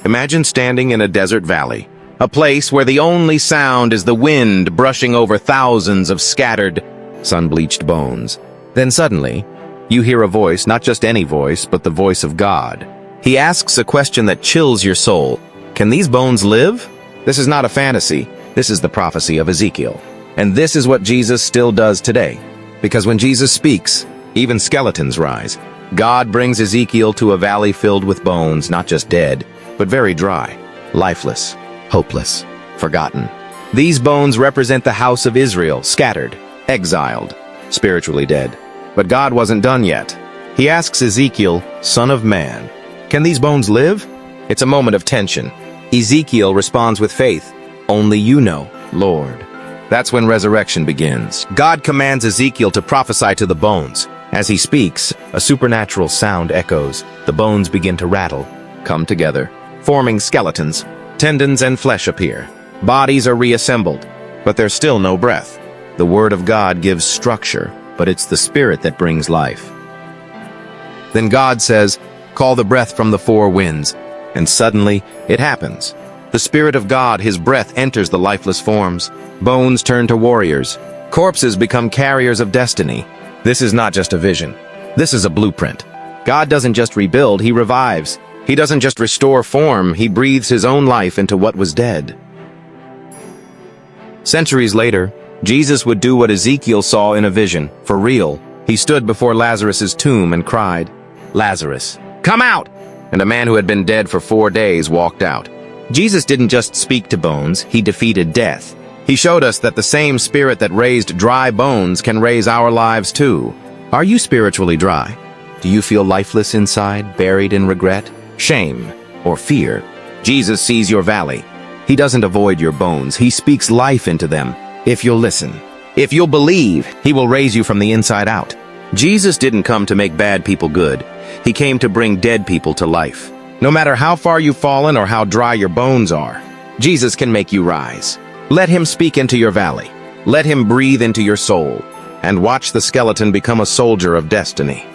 Imagine standing in a desert valley, a place where the only sound is the wind brushing over thousands of scattered, sun-bleached bones. Then suddenly, you hear a voice, not just any voice, but the voice of God. He asks a question that chills your soul. Can these bones live? This is not a fantasy. This is the prophecy of Ezekiel. And this is what Jesus still does today. Because when Jesus speaks, even skeletons rise. God brings Ezekiel to a valley filled with bones, not just dead, but very dry, lifeless, hopeless, forgotten. These bones represent the house of Israel, scattered, exiled, spiritually dead. But God wasn't done yet. He asks Ezekiel, "Son of man, can these bones live?" It's a moment of tension. Ezekiel responds with faith, "Only you know, Lord." That's when resurrection begins. God commands Ezekiel to prophesy to the bones. As he speaks, a supernatural sound echoes. The bones begin to rattle, come together, forming skeletons. Tendons and flesh appear. Bodies are reassembled, but there's still no breath. The word of God gives structure, but it's the Spirit that brings life. Then God says, "Call the breath from the four winds," and suddenly it happens. The Spirit of God, His breath, enters the lifeless forms. Bones turn to warriors. Corpses become carriers of destiny. This is not just a vision. This is a blueprint. God doesn't just rebuild, He revives. He doesn't just restore form, He breathes His own life into what was dead. Centuries later, Jesus would do what Ezekiel saw in a vision, for real. He stood before Lazarus' tomb and cried, "Lazarus, come out!" And a man who had been dead for 4 days walked out. Jesus didn't just speak to bones, He defeated death. He showed us that the same Spirit that raised dry bones can raise our lives too. Are you spiritually dry? Do you feel lifeless inside, buried in regret, shame, or fear? Jesus sees your valley. He doesn't avoid your bones. He speaks life into them. If you'll listen, if you'll believe, He will raise you from the inside out. Jesus didn't come to make bad people good. He came to bring dead people to life. No matter how far you've fallen or how dry your bones are, Jesus can make you rise. Let Him speak into your valley. Let Him breathe into your soul. And watch the skeleton become a soldier of destiny.